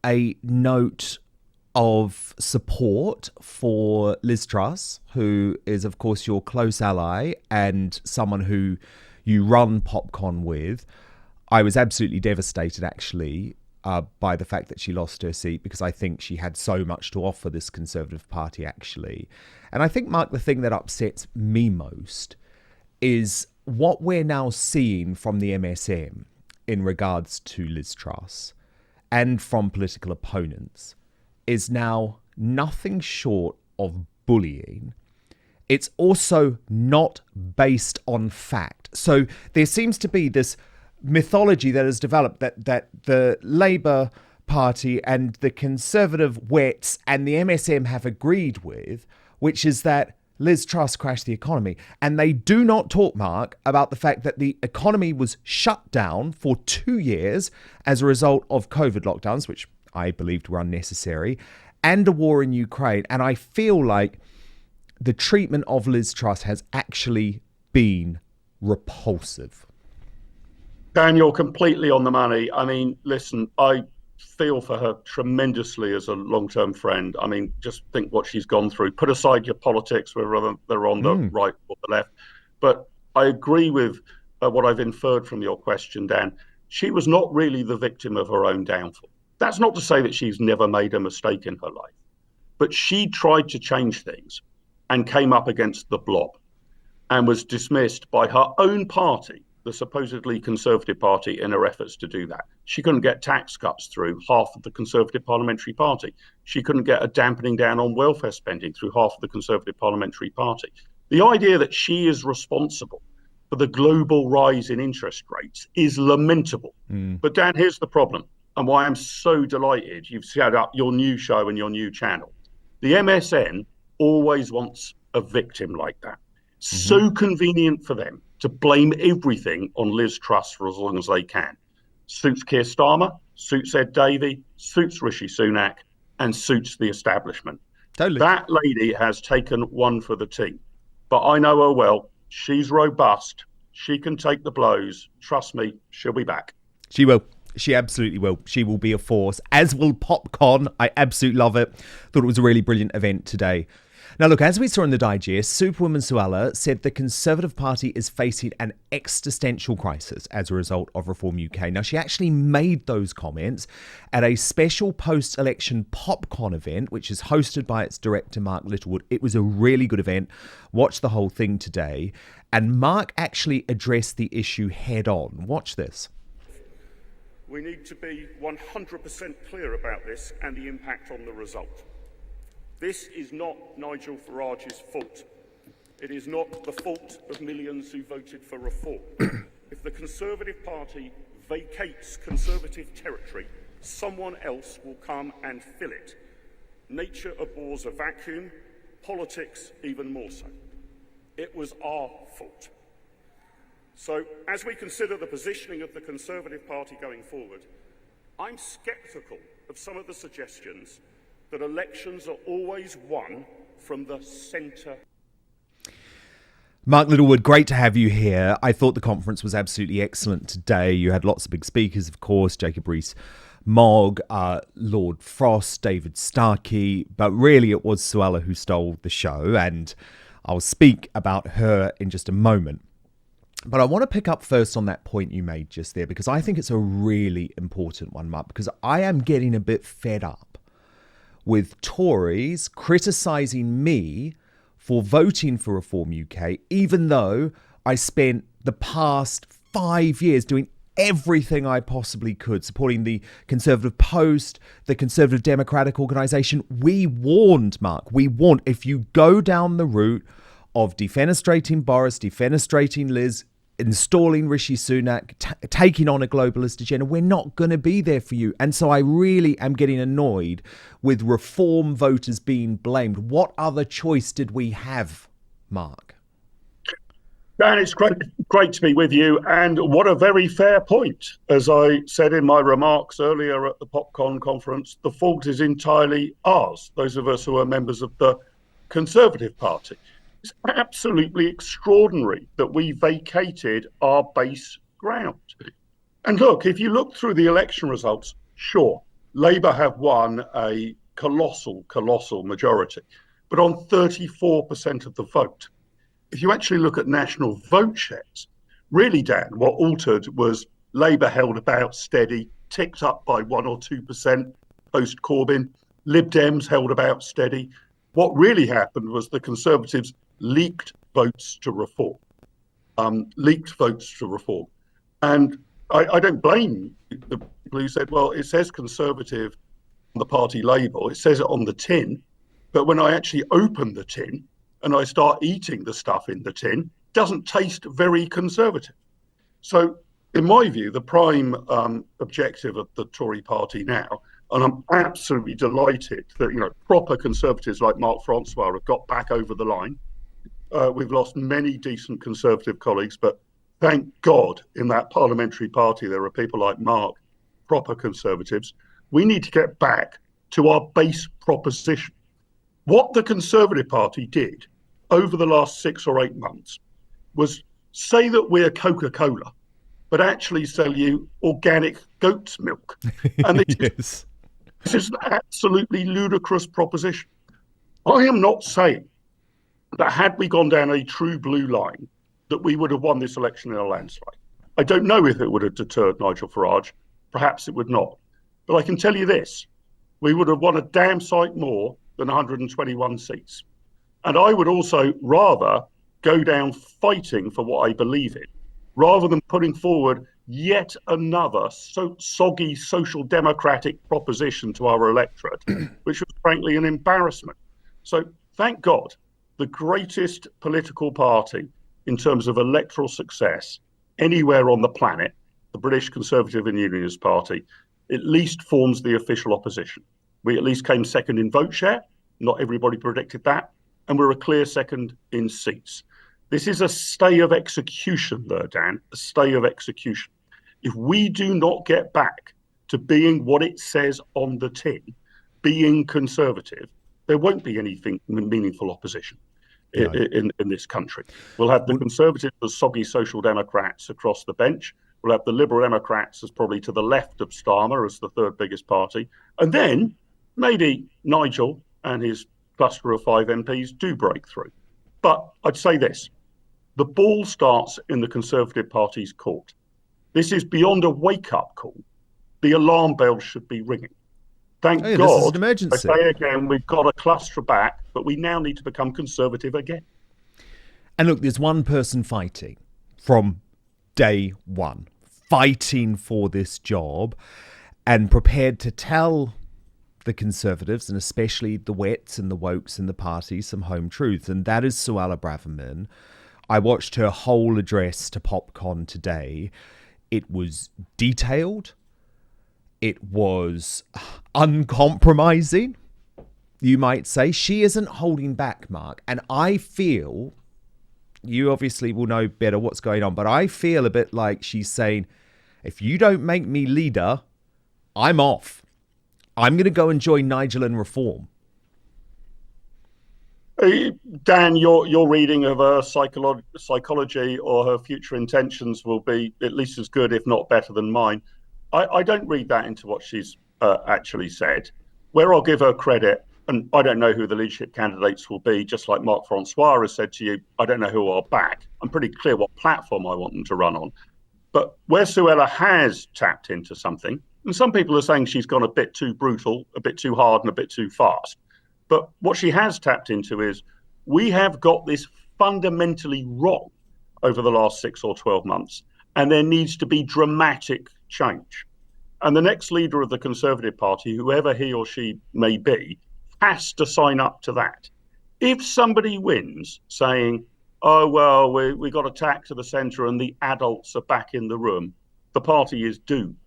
a note of support for Liz Truss, who is, of course, your close ally and someone who you run PopCon with. I was absolutely devastated, actually, by the fact that she lost her seat, because I think she had so much to offer this Conservative Party, actually. And I think, Mark, the thing that upsets me most is what we're now seeing from the MSM in regards to Liz Truss and from political opponents is now nothing short of bullying. It's also not based on fact. So there seems to be this mythology that has developed that the Labour Party and the Conservative wets and the MSM have agreed with, which is that Liz Truss crashed the economy. And they do not talk, Mark, about the fact that the economy was shut down for 2 years as a result of COVID lockdowns, which I believed were unnecessary, and a war in Ukraine. And I feel like the treatment of Liz Truss has actually been repulsive. Dan, you're completely on the money. I mean, listen, I feel for her tremendously as a long-term friend. I mean, just think what she's gone through. Put aside your politics, whether they're on the right or the left. But I agree with what I've inferred from your question, Dan. She was not really the victim of her own downfall. That's not to say that she's never made a mistake in her life, but she tried to change things and came up against the blob and was dismissed by her own party, the supposedly Conservative Party, in her efforts to do that. She couldn't get tax cuts through half of the Conservative Parliamentary Party. She couldn't get a dampening down on welfare spending through half of the Conservative Parliamentary Party. The idea that she is responsible for the global rise in interest rates is lamentable. But Dan, here's the problem, and why I'm so delighted you've set up your new show and your new channel. The MSN always wants a victim like that. So convenient for them to blame everything on Liz Truss for as long as they can. Suits Keir Starmer, suits Ed Davey, suits Rishi Sunak, and suits the establishment. Totally. That lady has taken one for the team. But I know her well. She's robust. She can take the blows. Trust me, she'll be back. She will. She absolutely will. She will be a force, as will PopCon. I absolutely love it. Thought it was a really brilliant event today. Now, look, as we saw in the digest, Superwoman Suella said the Conservative Party is facing an existential crisis as a result of Reform UK. Now, she actually made those comments at a special post-election PopCon event, which is hosted by its director, Mark Littlewood. It was a really good event. Watch the whole thing today. And Mark actually addressed the issue head on. Watch this. We need to be 100% clear about this and the impact on the result. This is not Nigel Farage's fault. It is not the fault of millions who voted for reform. If the Conservative Party vacates Conservative territory, someone else will come and fill it. Nature abhors a vacuum, politics even more so. It was our fault. So, as we consider the positioning of the Conservative Party going forward, I'm sceptical of some of the suggestions that elections are always won from the centre. Mark Littlewood, great to have you here. I thought the conference was absolutely excellent today. You had lots of big speakers, of course, Jacob Rees-Mogg, Lord Frost, David Starkey, but really it was Suella who stole the show, and I'll speak about her in just a moment. But I want to pick up first on that point you made just there, because I think it's a really important one, Mark, because I am getting a bit fed up with Tories criticising me for voting for Reform UK, even though I spent the past 5 years doing everything I possibly could, supporting the Conservative Post, the Conservative Democratic Organisation. We warned, Mark, if you go down the route of defenestrating Boris, defenestrating Liz, installing Rishi Sunak, taking on a globalist agenda, we're not going to be there for you. And so I really am getting annoyed with reform voters being blamed. What other choice did we have, Mark? Dan, it's great to be with you. And what a very fair point. As I said in my remarks earlier at the PopCon conference, the fault is entirely ours, those of us who are members of the Conservative Party. It's absolutely extraordinary that we vacated our base ground. And look, if you look through the election results, sure, Labour have won a colossal majority, but on 34% of the vote. If you actually look at national vote shares, really, Dan, what altered was Labour held about steady, ticked up by 1 or 2% post Corbyn. Lib Dems held about steady. What really happened was the Conservatives leaked votes to reform. And I don't blame the people who said, well, it says Conservative on the party label, it says it on the tin, but when I actually open the tin and I start eating the stuff in the tin, it doesn't taste very Conservative. So in my view, the prime objective of the Tory party now, and I'm absolutely delighted that proper Conservatives like Mark Francois have got back over the line. We've lost many decent Conservative colleagues, but thank God in that parliamentary party there are people like Mark, proper Conservatives. We need to get back to our base proposition. What the Conservative Party did over the last 6 or 8 months was say that we're Coca-Cola, but actually sell you organic goat's milk. And this is an absolutely ludicrous proposition. I am not saying that had we gone down a true blue line, that we would have won this election in a landslide. I don't know if it would have deterred Nigel Farage. Perhaps it would not. But I can tell you this, we would have won a damn sight more than 121 seats. And I would also rather go down fighting for what I believe in, rather than putting forward yet another soggy social democratic proposition to our electorate, which was frankly an embarrassment. So thank God, the greatest political party in terms of electoral success anywhere on the planet, the British Conservative and Unionist Party, at least forms the official opposition. We at least came second in vote share. Not everybody predicted that. And we're a clear second in seats. This is a stay of execution there, Dan, a stay of execution. If we do not get back to being what it says on the tin, being Conservative, there won't be anything meaningful opposition in this country. We'll have the Conservatives as soggy Social Democrats across the bench. We'll have the Liberal Democrats as probably to the left of Starmer as the third biggest party. And then maybe Nigel and his cluster of 5 MPs do break through. But I'd say this, the ball starts in the Conservative Party's court. This is beyond a wake-up call. The alarm bells should be ringing. Thank God, this is an emergency. I say again, we've got a cluster back, but we now need to become Conservative again. And look, there's one person fighting from day one, fighting for this job and prepared to tell the Conservatives, and especially the wets and the wokes in the party, some home truths, and that is Suella Braverman. I watched her whole address to PopCon today. It was detailed. It was uncompromising, you might say. She isn't holding back, Mark. And I feel, you obviously will know better what's going on, but I feel a bit like she's saying, if you don't make me leader, I'm off. I'm going to go and join Nigel and reform. Dan, your reading of her psychology or her future intentions will be at least as good, if not better than mine. I don't read that into what she's actually said. Where I'll give her credit, and I don't know who the leadership candidates will be, just like Mark Francois has said to you, I don't know who I'll back. I'm pretty clear what platform I want them to run on. But where Suella has tapped into something, and some people are saying she's gone a bit too brutal, a bit too hard, and a bit too fast. But what she has tapped into is we have got this fundamentally wrong over the last 6 or 12 months, and there needs to be dramatic change. And the next leader of the Conservative Party, whoever he or she may be, has to sign up to that. If somebody wins saying, oh, well, we got attacked to the centre and the adults are back in the room, the party is doomed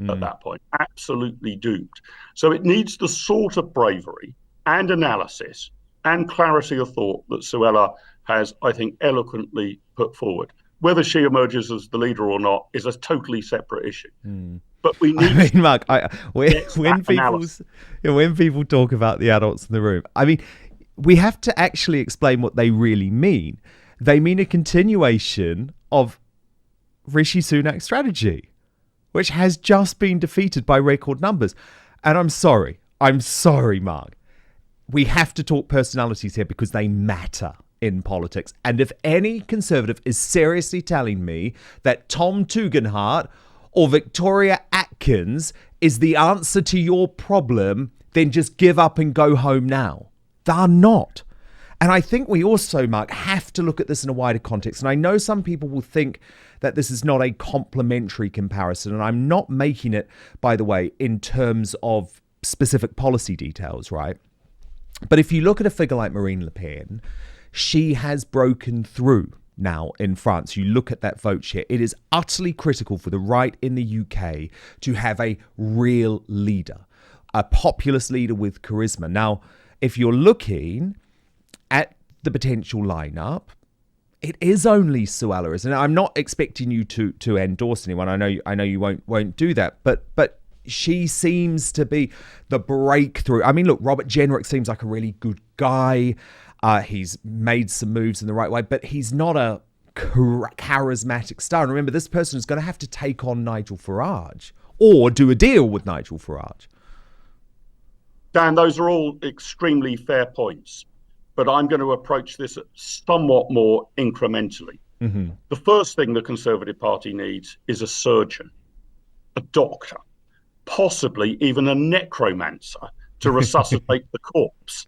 at that point, absolutely doomed. So it needs the sort of bravery and analysis and clarity of thought that Suella has, I think, eloquently put forward. Whether she emerges as the leader or not is a totally separate issue. But we need. I mean, Mark, when people talk about the adults in the room, I mean, we have to actually explain what they really mean. They mean a continuation of Rishi Sunak's strategy, which has just been defeated by record numbers. And I'm sorry, Mark. We have to talk personalities here because they matter in politics. And if any Conservative is seriously telling me that Tom Tugendhat or Victoria Atkins is the answer to your problem, then just give up and go home now. They're not. And I think we also, Mark, have to look at this in a wider context. And I know some people will think that this is not a complementary comparison. And I'm not making it, by the way, in terms of specific policy details, right? But if you look at a figure like Marine Le Pen, she has broken through now in France. You look at that vote share. It is utterly critical for the right in the UK to have a real leader, a populist leader with charisma. Now, if you're looking at the potential lineup, it is only Suella, isn't it? I'm not expecting you to endorse anyone. I know you won't do that, but she seems to be the breakthrough. I mean, look, Robert Jenrick seems like a really good guy. He's made some moves in the right way, but he's not a charismatic star. And remember, this person is going to have to take on Nigel Farage or do a deal with Nigel Farage. Dan, those are all extremely fair points, but I'm going to approach this somewhat more incrementally. Mm-hmm. The first thing the Conservative Party needs is a surgeon, a doctor, possibly even a necromancer to resuscitate the corpse.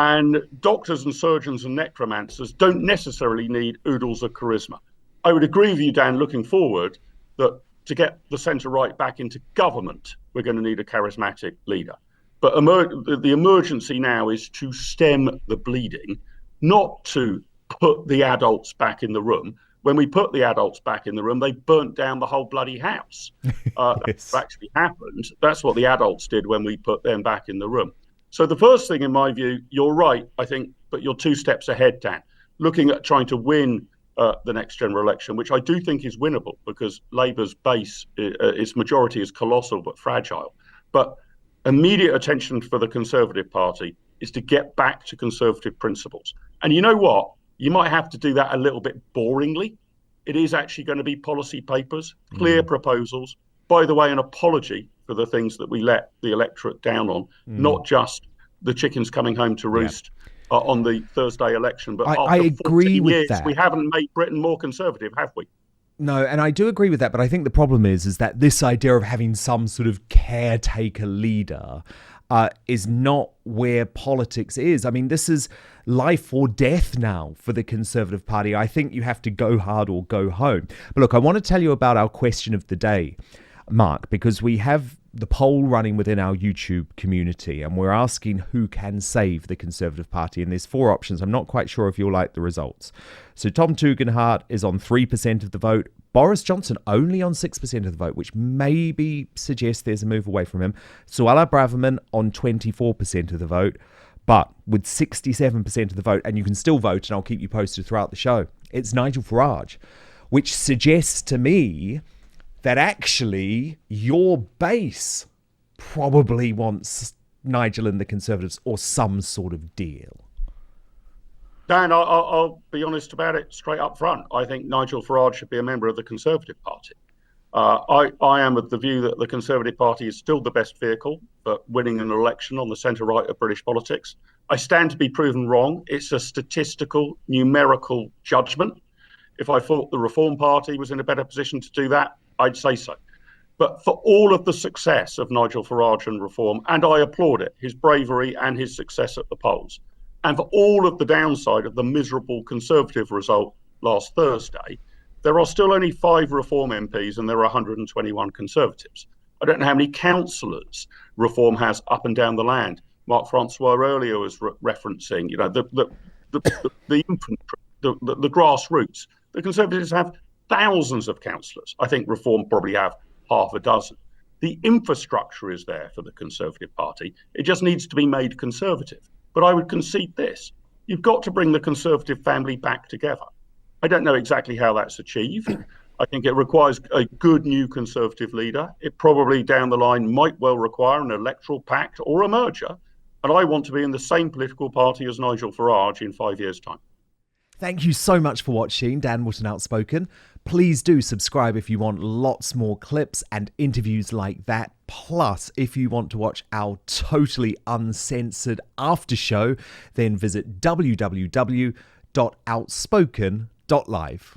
And doctors and surgeons and necromancers don't necessarily need oodles of charisma. I would agree with you, Dan, looking forward, that to get the centre-right back into government, we're going to need a charismatic leader. But the emergency now is to stem the bleeding, not to put the adults back in the room. When we put the adults back in the room, they burnt down the whole bloody house. That's what actually happened. That's what the adults did when we put them back in the room. So the first thing, in my view, you're right, I think, but you're 2 steps ahead, Dan, looking at trying to win the next general election, which I do think is winnable because Labour's base, its majority is colossal but fragile. But immediate attention for the Conservative Party is to get back to Conservative principles. And you know what? You might have to do that a little bit boringly. It is actually going to be policy papers, clear proposals. By the way, an apology for the things that we let the electorate down on, not just the chickens coming home to roost on the Thursday election. But I agree with that. We haven't made Britain more conservative, have we? No, and I do agree with that. But I think the problem is that this idea of having some sort of caretaker leader is not where politics is. I mean, this is life or death now for the Conservative Party. I think you have to go hard or go home. But look, I want to tell you about our question of the day, Mark, because we have the poll running within our YouTube community and we're asking who can save the Conservative Party. And there's 4 options. I'm not quite sure if you'll like the results. So Tom Tugendhat is on 3% of the vote. Boris Johnson only on 6% of the vote, which maybe suggests there's a move away from him. Suella Braverman on 24% of the vote, but with 67% of the vote, and you can still vote, and I'll keep you posted throughout the show, it's Nigel Farage, which suggests to me that actually your base probably wants Nigel and the Conservatives or some sort of deal. Dan, I'll be honest about it straight up front. I think Nigel Farage should be a member of the Conservative Party. I am of the view that the Conservative Party is still the best vehicle for winning an election on the centre-right of British politics. I stand to be proven wrong. It's a statistical, numerical judgment. If I thought the Reform Party was in a better position to do that, I'd say so. But for all of the success of Nigel Farage and Reform, and I applaud it, his bravery and his success at the polls, and for all of the downside of the miserable Conservative result last Thursday, there are still only 5 Reform MPs and there are 121 Conservatives. I don't know how many councillors Reform has up and down the land. Mark Francois earlier was referencing, the infantry, the grassroots. The Conservatives have thousands of councillors. I think Reform probably have half a dozen. The infrastructure is there for the Conservative Party. It just needs to be made conservative. But I would concede this. You've got to bring the Conservative family back together. I don't know exactly how that's achieved. I think it requires a good new Conservative leader. It probably down the line might well require an electoral pact or a merger. And I want to be in the same political party as Nigel Farage in 5 years' time. Thank you so much for watching Dan Wootton Outspoken. Please do subscribe if you want lots more clips and interviews like that. Plus, if you want to watch our totally uncensored after show, then visit www.outspoken.live.